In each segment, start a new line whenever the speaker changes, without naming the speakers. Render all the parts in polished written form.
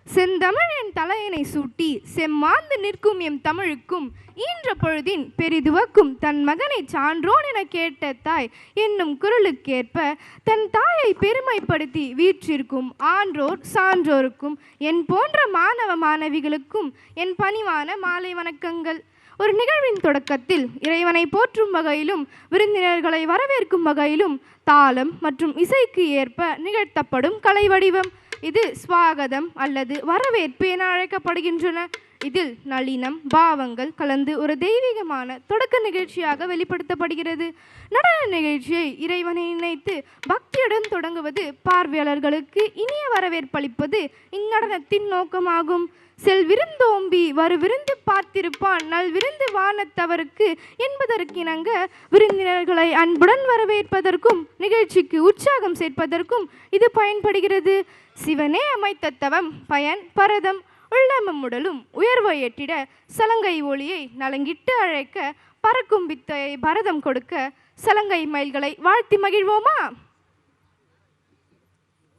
செந்தமிழின் தலையணை சூட்டி செம்மாந்து நிற்கும் எம் தமிழுக்கும் ஈன்ற பொழுதின் பெரிதுவக்கும் தன் மகனை சான்றோன் என கேட்ட தாய் என்னும் குரலுக்கேற்ப தன் தாயை பெருமைப்படுத்தி வீற்றிருக்கும் ஆன்றோர் சான்றோருக்கும் என் போன்ற மாணவ மாணவிகளுக்கும் என் பணிவான மாலை வணக்கங்கள். ஒரு நிகழ்வின் தொடக்கத்தில் இறைவனை போற்றும் வகையிலும் விருந்தினர்களை வரவேற்கும் வகையிலும் தாளம் மற்றும் இசைக்கு ஏற்ப நிகழ்த்தப்படும் கலை வடிவம் இது ஸ்வாகதம் அல்லது வரவேற்பு என அழைக்கப்படுகின்றன. இதில் நளினம் பாவங்கள் கலந்து ஒரு தெய்வீகமான தொடக்க நிகழ்ச்சியாக வெளிப்படுத்தப்படுகிறது. நடன நிகழ்ச்சியை இறைவனை நினைத்து பக்தியுடன் தொடங்குவது பார்வையாளர்களுக்கு இனிய வரவேற்பளிப்பது இந்நடனத்தின் நோக்கமாகும். செல்விருந்தோம்பி வரு விருந்து பார்த்திருப்பான் நல் விருந்து வானத்தவருக்கு என்பதற்கிணங்க விருந்தினர்களை அன்புடன் வரவேற்பதற்கும் நிகழ்ச்சிக்கு உற்சாகம் சேர்ப்பதற்கும் இது பயன்படுகிறது. சிவனே அமைத்த தவம் பயன் பரதம் உள்ளமும் உடலும் உயர்வை எட்டிட சலங்கை ஒளியை நலங்கிட்டு அழைக்க பறக்கும் வித்தையை பரதம் கொடுக்க சலங்கை மயில்களை வாழ்த்தி மகிழ்வோமா?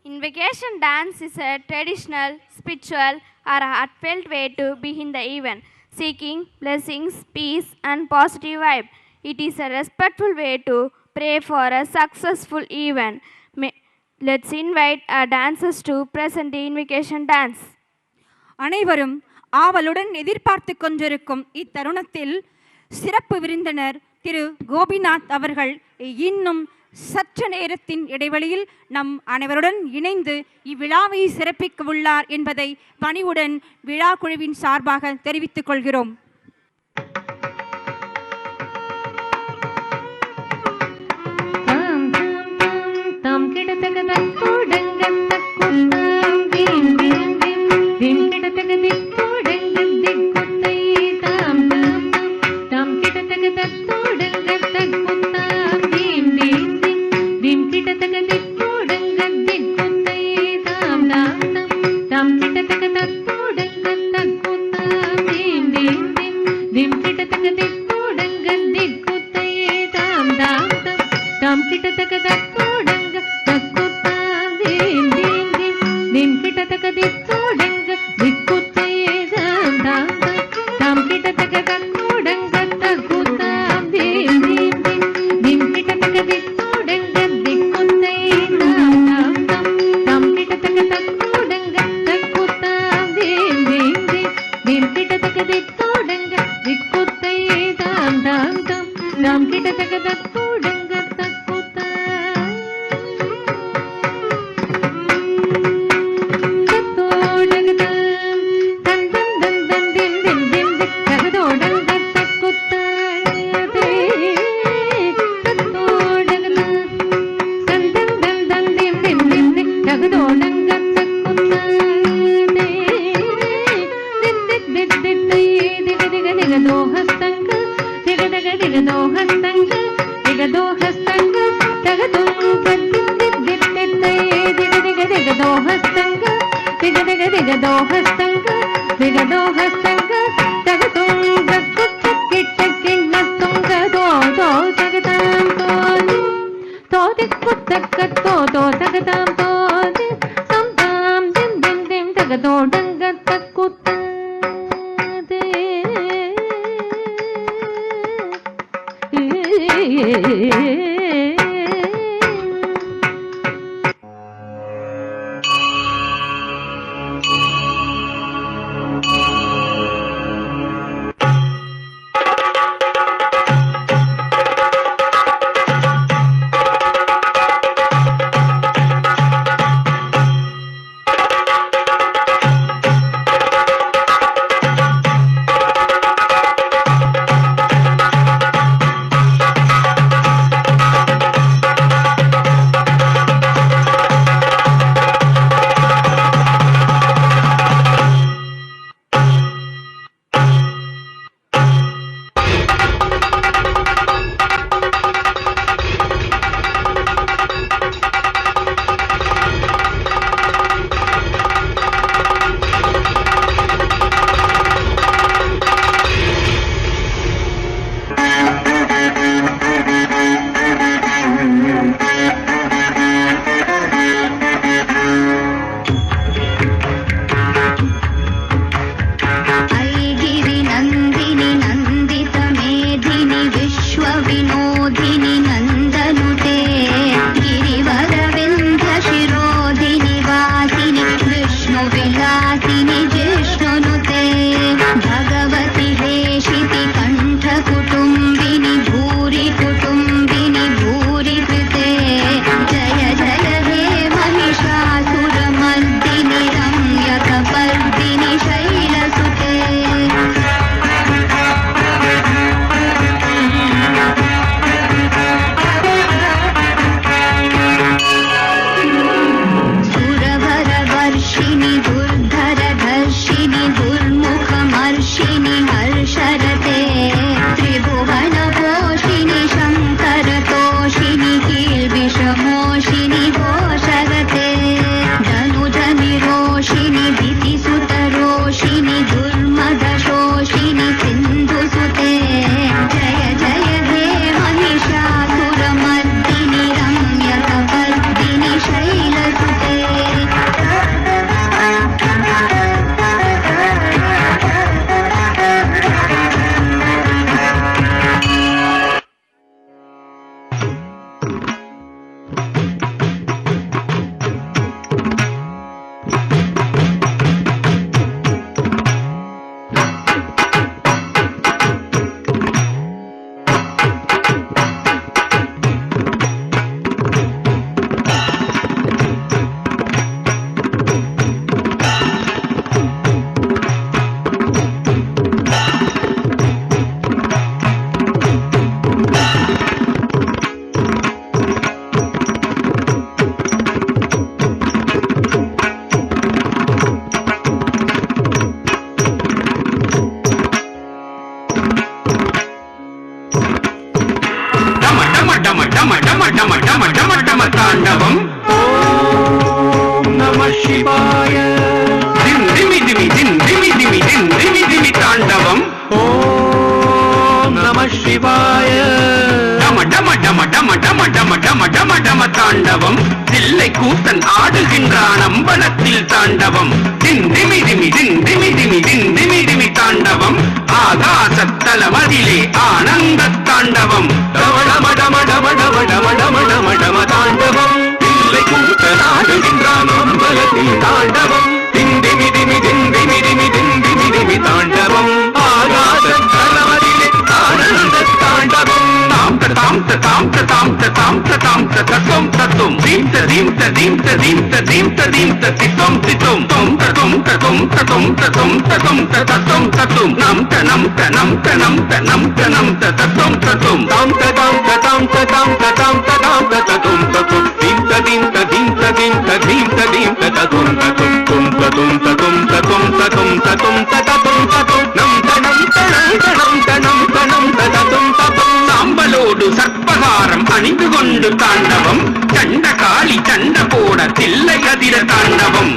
Invocation dance is a traditional, spiritual, or a heartfelt way to begin the event, seeking blessings, peace, and positive vibe. It is a respectful way to pray for a successful event. Let's invite our dancers to present the invocation dance.
அனைவரும் ஆவலுடன் எதிர்பார்த்து கொண்டிருக்கும் இத்தருணத்தில் சிறப்பு விருந்தினர் திரு கோபிநாத் அவர்கள் இன்னும் சற்று நேரத்தின் இடைவெளியில் நம் அனைவருடன் இணைந்து இவ்விழாவை சிறப்பிக்க உள்ளார் என்பதை பணிவுடன் விழா குழுவின் சார்பாக தெரிவித்துக் கொள்கிறோம்.
தாண்டவம் ஓம் நம சிவாய திம் திமி திமி திம் திமி திமி திம் திமி திமி தாண்டவம் ஓம் நம சிவாய டம டம டம டம டம டம டம டம டம தாண்டவம் தில்லை கூத்தன் ஆடுகின்றான் அம்பலத்தில் தாண்டவம் திம் திமி திமி திம் திமி திமி திம் திமி திமி தாண்டவம் ஆகாசத்தலமதிலே ஆனந்த தாண்டவம் டம டம டம டம டம டம டம டம டம தாண்டவம் தில்லை கூத்தன் ஆடுகின்றான் அம்பலத்தில் தாண்டவம் திம் திமி திமி திம் திமி திமி திம் திமி திமி தாண்டவம் ஆகாசத்தலமதிலே ஆனந்த தாண்டவம் தாம் தாம் தாம் தாம் தாம் தத்தும் தத்தும் தீம் தீம் தீம் தீம் தீம் தீம் தித்தும் தித்தும் தொம் தத்தும் தத்தும் தத்தும் தத்தும் தத்தும் தத்தும் தத்தும் நம் தனம் தனம் தனம் தனம் தனம் தத்தும் தத்தும் தாம் தாம் தாம் தாம் தாம் தாம் தத்தும் தத்தும் தீம் தீம் தீம் தீம் தீம் தீம் தத்தும் தத்தும் தும் தத்தும் தத்தும் தத்தும் தத்தும் தத்தும் தத்தும் தத்தும் நம் தனம் தனம் தனம் தனம் தனம் தத்தும் தத்தும் சாம்பலோடு சர்ப்பகாரம் அணிந்து கொண்டு தாண்டவம் சண்ட காளி சண்ட போட தில்லை அதிர தாண்டவம்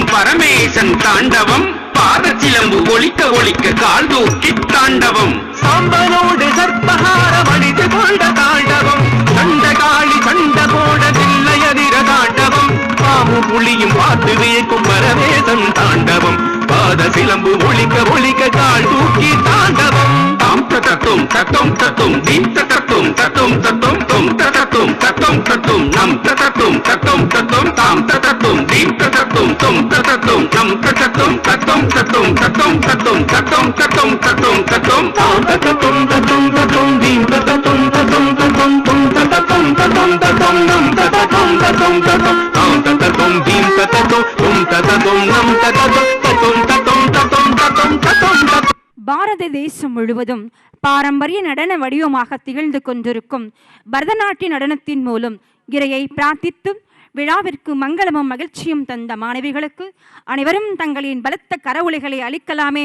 பரமேசன் தாண்டவம் பாதச்சிலம்பு ஒலிக்க ஒலிக்க கால் தூக்கி தாண்டவம் சாம்பனோடு சர்ப்பகாரம் அணிந்து கொண்ட தாண்டவம் சண்ட காளி சண்ட போட தில்லை அதிர தாண்டவம் பாம்பு புலியும் பார்த்து வியக்கும் பரமேசன் தாண்டவம் பாத சிலம்பு ஒலிக்க ஒலிக்க கால் தூக்கி தாண்டவம் தாம் தத்தும் தத்தும் தத்தும் தீம் தத்தும் தத்தும் தத்தும் தும் தத்தும் தத்தும் தத்தும் நம் தத்தும் தத்தும் தத்தும் தாம் தத்தும் தீம் தத்தும் தும் தத்தும் நம் தத்தும் தத்தும் தத்தும் தத்தும் தத்தும் தத்தும் தத்தும் தத்தும் தத்தும் தாம் தத்தும் தத்தும் தத்தும் தீம் தத்தும் தத்தும் தத்தும் தும் தத்தும் தத்தும் தத்தும் நம் தத்தும் தத்தும் தத்தும் தாம் தத்தும் தீம் தத்தும் தும் தத்தும் நம் தத்தும் தத்தும் தத்தும் தத்தும் தத்தும் தத்தும் தத்தும்.
பாரத தேசம் முழுவதும் பாரம்பரிய நடன வடிவமாக திகழ்ந்து கொண்டிருக்கும் பரதநாட்டிய நடனத்தின் மூலம் இறையை பிரார்த்தித்து விழாவிற்கு மங்களமும் மகிழ்ச்சியும் தந்த மாணவிகளுக்கு அனைவரும் தங்களின் பலத்த கரவொலிகளை அளிக்கலாமே.